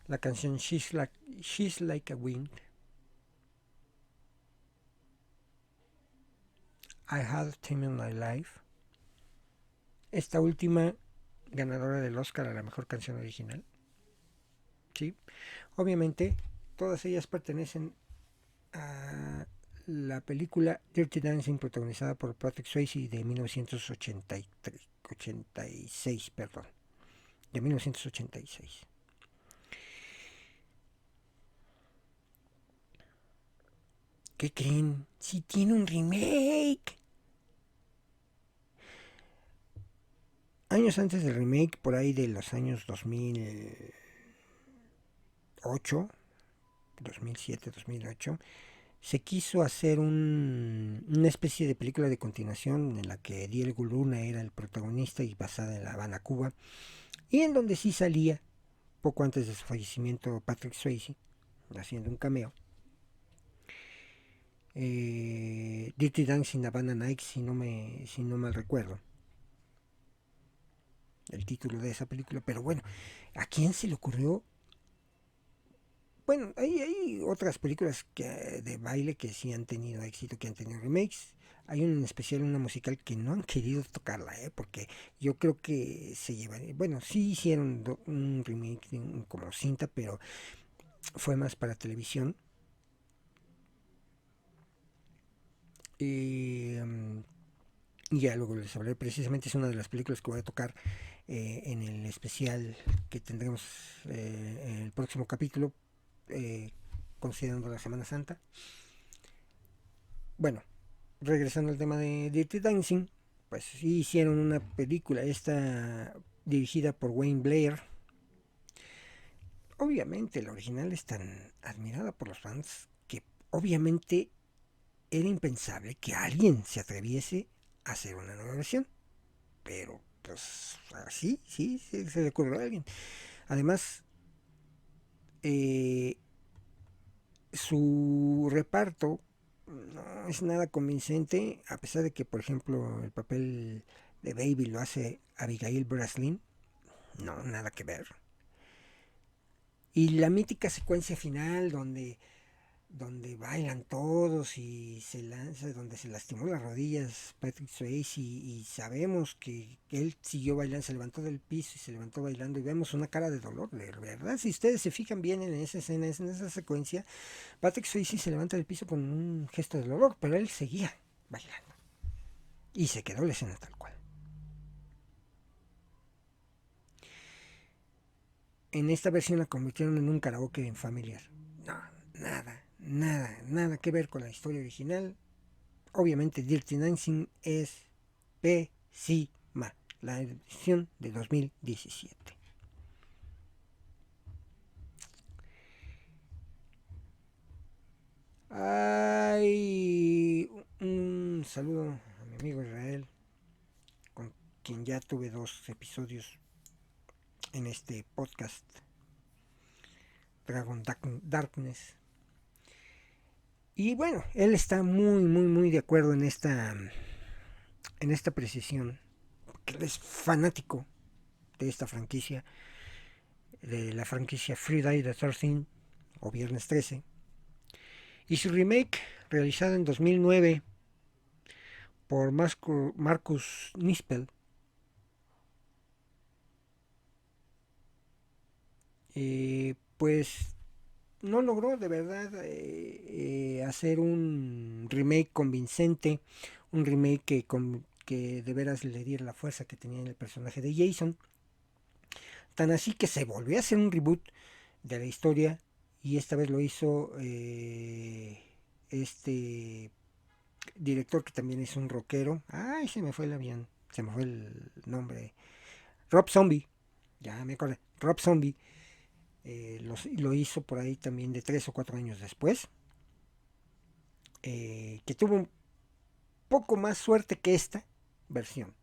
La canción She's Like a Wind. I Had a Time in My Life. Esta última ganadora del Oscar a la mejor canción original. Sí. Obviamente, todas ellas pertenecen a la película Dirty Dancing, protagonizada por Patrick Swayze, de 1986, perdón, de 1986. ¿Qué creen? Sí tiene un remake. Años antes del remake, por ahí de los años 2008, 2007, 2008, se quiso hacer una especie de película de continuación en la que Diego Luna era el protagonista y basada en La Habana, Cuba, y en donde sí salía, poco antes de su fallecimiento, Patrick Swayze, haciendo un cameo. Dirty Dancing Havana Nights, si no mal recuerdo el título de esa película. Pero bueno, ¿a quién se le ocurrió? Bueno, hay otras películas de baile que sí han tenido éxito, que han tenido remakes. Hay un en especial, una musical, que no han querido tocarla, porque yo creo que se llevan. Bueno, sí hicieron un remake como cinta, pero fue más para televisión. Y ya luego les hablaré. Precisamente es una de las películas que voy a tocar en el especial que tendremos en el próximo capítulo, eh, considerando la Semana Santa. Bueno, regresando al tema de Dirty Dancing, pues sí hicieron una película, esta dirigida por Wayne Blair. Obviamente la original es tan admirada por los fans que obviamente era impensable que alguien se atreviese a hacer una nueva versión. Pero pues así, sí, se le ocurrió a alguien. Además, eh, su reparto no es nada convincente, a pesar de que, por ejemplo, el papel de Baby lo hace Abigail Breslin. No, nada que ver. Y la mítica secuencia final donde bailan todos y se lanza, donde se lastimó las rodillas Patrick Swayze, y sabemos que él siguió bailando, se levantó del piso y se levantó bailando, y vemos una cara de dolor, de verdad. Si ustedes se fijan bien en esa escena, en esa secuencia, Patrick Swayze se levanta del piso con un gesto de dolor, pero él seguía bailando y se quedó la escena tal cual. En esta versión la convirtieron en un karaoke familiar. No, nada que ver con la historia original. Obviamente Dirty Dancing es pésima, la edición de 2017. Ay, un saludo a mi amigo Israel, con quien ya tuve 2 episodios en este podcast Dragon Darkness. Y bueno, él está muy, muy, muy de acuerdo en esta precisión, porque él es fanático de esta franquicia, de la franquicia Friday the 13 o Viernes 13. Y su remake, realizada en 2009 por Marcus Nispel, pues no logró de verdad hacer un remake convincente, un remake que de veras le diera la fuerza que tenía en el personaje de Jason. Tan así que se volvió a hacer un reboot de la historia y esta vez lo hizo este director que también es un rockero. Ay, se me fue el avión, se me fue el nombre. Rob Zombie, ya me acordé. Rob Zombie lo hizo por ahí también de 3 o 4 años después. Que tuvo un poco más suerte que esta versión,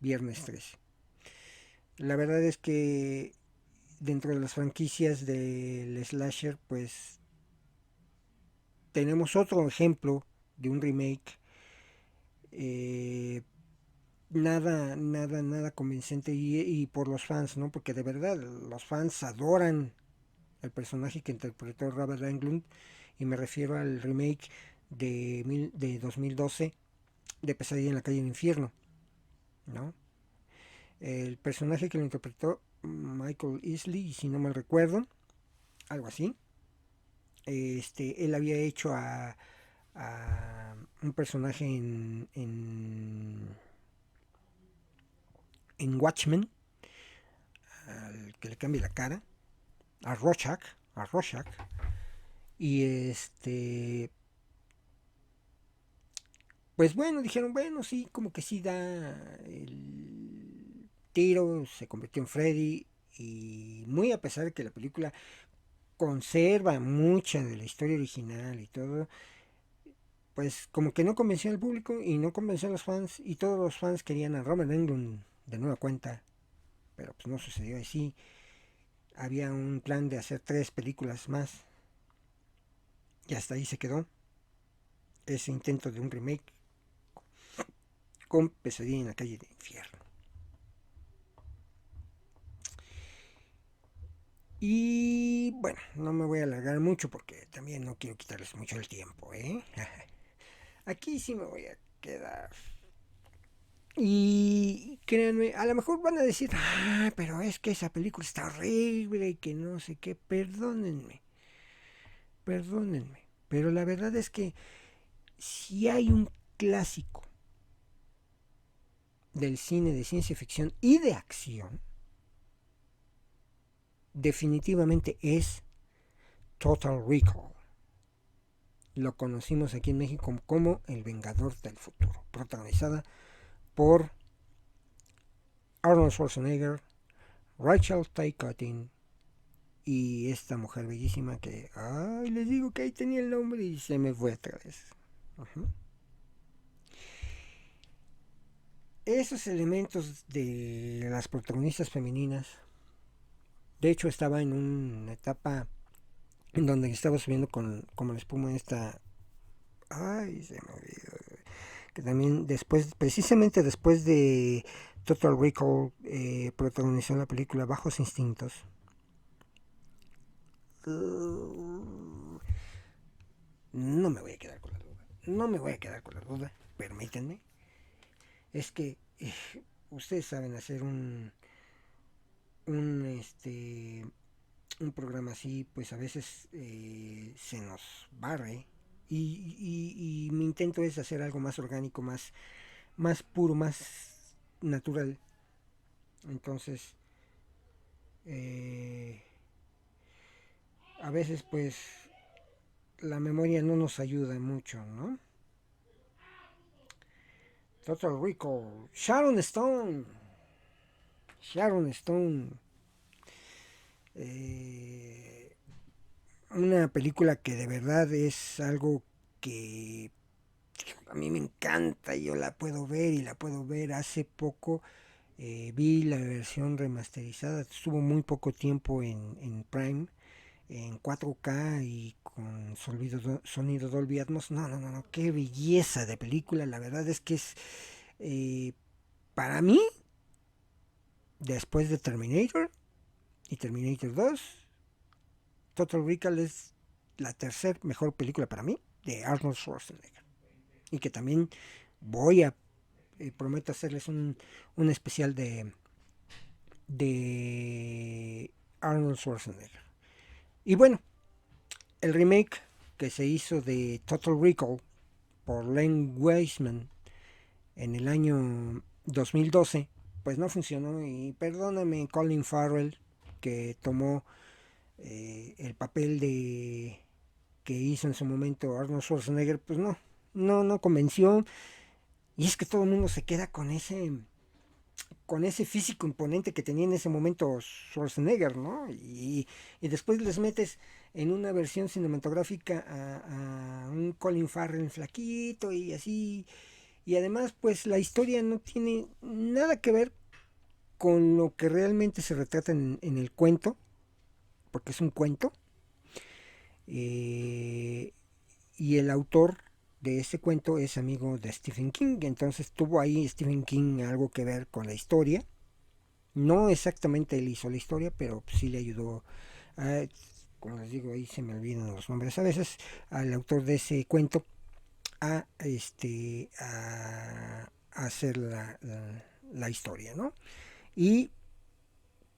Viernes 13. La verdad es que dentro de las franquicias del slasher, pues tenemos otro ejemplo de un remake nada convincente y por los fans, ¿no? Porque de verdad los fans adoran el personaje que interpretó Robert Englund y me refiero al remake de 2012 de Pesadilla en la calle del infierno, ¿no? El personaje que lo interpretó Michael Easley, si no mal recuerdo, algo así. Él había hecho a un personaje en Watchmen, al que le cambie la cara, a Rorschach, y pues bueno, dijeron, bueno, sí, como que sí da el tiro, se convirtió en Freddy, y muy a pesar de que la película conserva mucha de la historia original y todo, pues como que no convenció al público y no convenció a los fans, y todos los fans querían a Robert Englund de nueva cuenta, pero pues no sucedió así. Había un plan de hacer 3 películas más y hasta ahí se quedó ese intento de un remake con Pesadilla en la calle del infierno. Y bueno, no me voy a alargar mucho porque también no quiero quitarles mucho el tiempo, ¿eh? Aquí sí me voy a quedar. Y créanme, a lo mejor van a decir, ah, pero es que esa película está horrible y que no sé qué. Perdónenme, perdónenme. Pero la verdad es que si hay un clásico del cine de ciencia ficción y de acción, definitivamente es Total Recall. Lo conocimos aquí en México como El Vengador del Futuro, protagonizada por Arnold Schwarzenegger, Rachel Taylor Cottin y esta mujer bellísima que, ay, les digo que ahí tenía el nombre y se me fue otra vez. Uh-huh. Esos elementos de las protagonistas femeninas, de hecho estaba en una etapa en donde estaba subiendo como la espuma esta, ay, se me olvidó, que también después, precisamente después de Total Recall, protagonizó la película Bajos Instintos. No me voy a quedar con la duda. No me voy a quedar con la duda. Permítanme. Es que ustedes saben hacer un este un programa así, pues a veces se nos barre. Y mi intento es hacer algo más orgánico, más puro, más natural. Entonces, eh, a veces pues la memoria no nos ayuda mucho, ¿no? Total Recall. Sharon Stone. Sharon Stone. Eh, una película que de verdad es algo que a mí me encanta. Yo la puedo ver y la puedo ver. Hace poco vi la versión remasterizada. Estuvo muy poco tiempo en Prime. en 4K y con sonido Dolby Atmos. No, no, no, no, qué belleza de película. La verdad es que es, eh, para mí, después de Terminator y Terminator 2, Total Recall es la tercera mejor película para mí de Arnold Schwarzenegger. Y que también voy a, prometo hacerles un especial de Arnold Schwarzenegger. Y bueno, el remake que se hizo de Total Recall por Len Wiseman en el año 2012, pues no funcionó. Y perdóname, Colin Farrell, que tomó el papel de que hizo en su momento Arnold Schwarzenegger, pues no convenció. Y es que todo el mundo se queda con ese físico imponente que tenía en ese momento Schwarzenegger, ¿no? Y después les metes en una versión cinematográfica a un Colin Farrell flaquito y así. Y además, pues la historia no tiene nada que ver con lo que realmente se retrata en el cuento, porque es un cuento. Eh, y el autor de ese cuento es amigo de Stephen King, entonces tuvo ahí Stephen King algo que ver con la historia. No exactamente él hizo la historia, pero sí le ayudó a, como les digo, ahí se me olvidan los nombres a veces, al autor de ese cuento a hacer la historia, ¿no? Y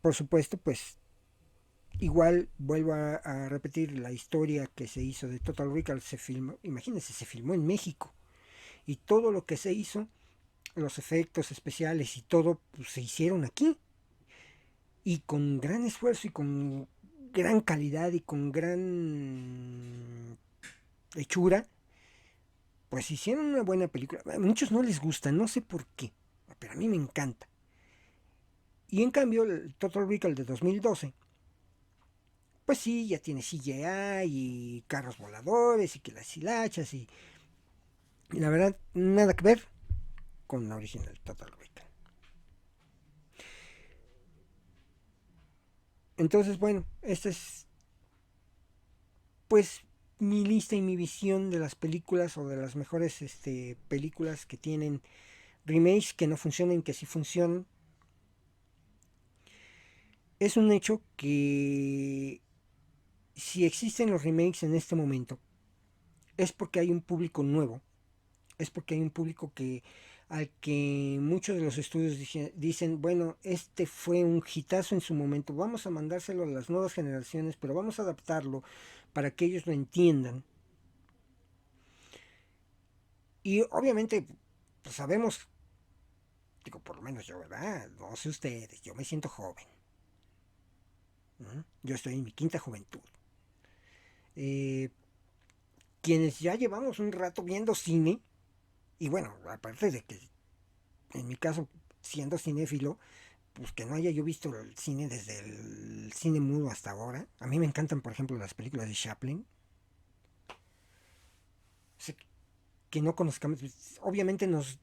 por supuesto, pues igual vuelvo a repetir la historia que se hizo de Total Recall. Se filmó, imagínense, se filmó en México y todo lo que se hizo, los efectos especiales y todo, pues, se hicieron aquí y con gran esfuerzo y con gran calidad y con gran hechura, pues hicieron una buena película. A muchos no les gusta, no sé por qué, pero a mí me encanta. Y en cambio, el Total Recall de 2012, pues sí, ya tiene CGI y carros voladores y que las hilachas y la verdad, nada que ver con la original Total Recall. Entonces, bueno, esta es pues mi lista y mi visión de las películas o de las mejores películas que tienen remakes que no funcionan, que sí funcionan. Es un hecho que si existen los remakes en este momento es porque hay un público nuevo, es porque hay un público que al que muchos de los estudios dicen, bueno, este fue un hitazo en su momento, vamos a mandárselo a las nuevas generaciones, pero vamos a adaptarlo para que ellos lo entiendan. Y obviamente, pues sabemos, digo, por lo menos yo, ¿verdad? No sé ustedes, yo me siento joven. Yo estoy en mi quinta juventud. Eh, Quienes ya llevamos un rato viendo cine, y bueno, aparte de que en mi caso, siendo cinéfilo, pues que no haya yo visto el cine desde el cine mudo hasta ahora. A mí me encantan, por ejemplo, las películas de Chaplin. O sea, que no conozcamos, obviamente nos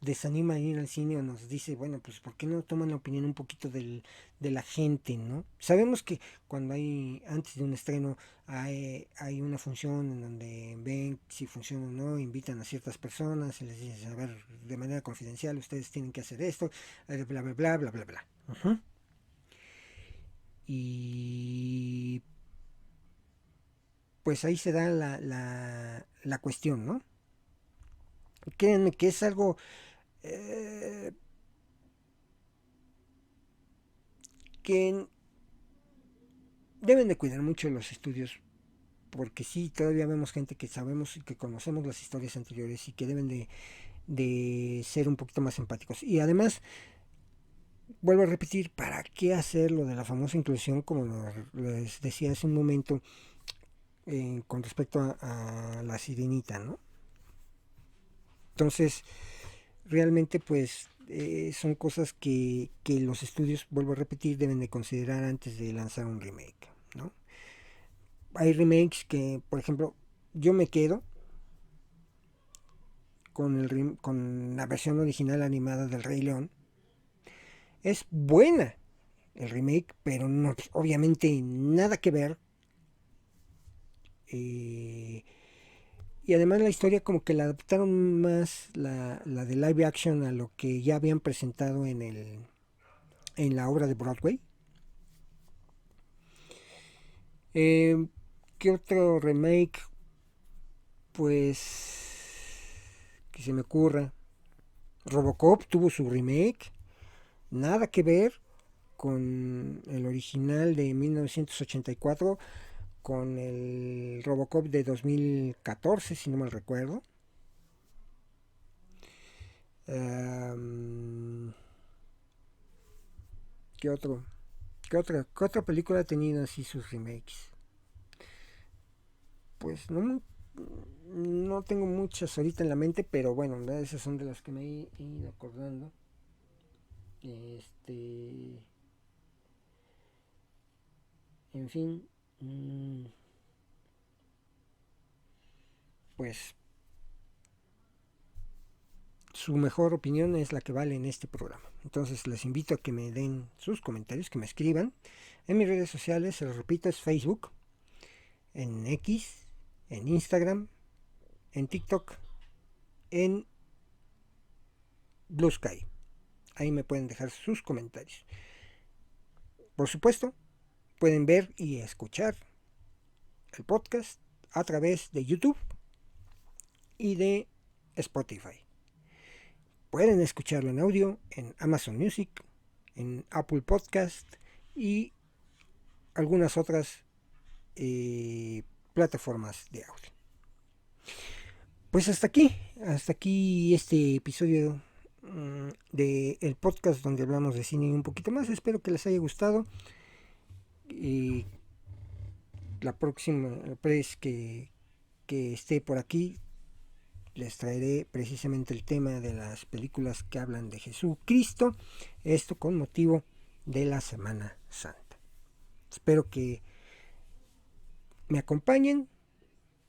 desanima ir al cine o nos dice, bueno, pues ¿por qué no toman la opinión un poquito de la gente, ¿no? Sabemos que cuando hay, antes de un estreno, hay una función en donde ven si funciona o no, invitan a ciertas personas y les dicen, a ver, de manera confidencial, ustedes tienen que hacer esto, bla, bla, bla, bla, bla, bla. Uh-huh. Y pues ahí se da la cuestión, ¿no? Créanme que es algo eh, que deben de cuidar mucho los estudios, porque sí, todavía vemos gente que sabemos y que conocemos las historias anteriores y que deben de ser un poquito más empáticos. Y además, vuelvo a repetir, ¿para qué hacer lo de la famosa inclusión, como les decía hace un momento, con respecto a la sirenita, ¿no? Entonces, realmente, pues, son cosas que los estudios, vuelvo a repetir, deben de considerar antes de lanzar un remake, ¿no? Hay remakes que, por ejemplo, yo me quedo con la versión original animada del Rey León. Es buena el remake, pero no, obviamente nada que ver y además la historia como que la adaptaron más la de live action a lo que ya habían presentado en la obra de Broadway. ¿Qué otro remake? Pues que se me ocurra. Robocop tuvo su remake. Nada que ver con el original de 1984, con el Robocop de 2014, si no mal recuerdo. ¿Qué otro? ¿Qué otra película ha tenido así sus remakes? Pues no tengo muchas ahorita en la mente, pero bueno, esas son de las que me he ido acordando. Este, en fin, pues su mejor opinión es la que vale en este programa. Entonces les invito a que me den sus comentarios, que me escriban. En mis redes sociales, se los repito, es Facebook, en X, en Instagram, en TikTok, en Blue Sky. Ahí me pueden dejar sus comentarios. Por supuesto, pueden ver y escuchar el podcast a través de YouTube y de Spotify. Pueden escucharlo en audio en Amazon Music, en Apple Podcast y algunas otras plataformas de audio. Pues hasta aquí este episodio del podcast donde hablamos de cine y un poquito más. Espero que les haya gustado. Y la próxima vez que esté por aquí les traeré precisamente el tema de las películas que hablan de Jesucristo, esto con motivo de la Semana Santa. Espero que me acompañen,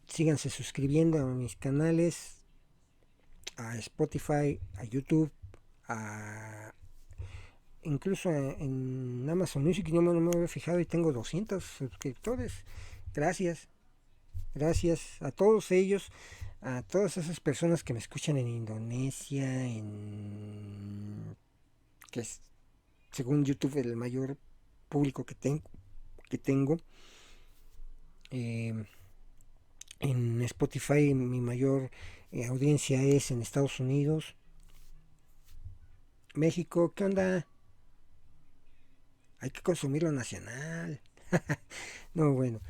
síganse suscribiendo a mis canales, a Spotify, a YouTube, incluso en Amazon Music. Yo no me había fijado y tengo 200 suscriptores. Gracias a todos ellos, a todas esas personas que me escuchan en Indonesia, que es según YouTube el mayor público que tengo. En Spotify mi mayor audiencia es en Estados Unidos. México, ¿qué onda? Hay que consumir lo nacional. No, bueno.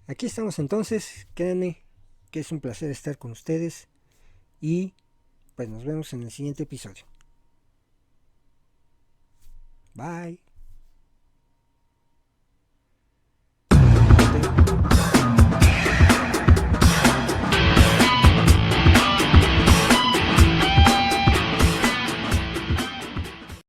Aquí estamos entonces. Créanme que es un placer estar con ustedes. Y pues nos vemos en el siguiente episodio. Bye.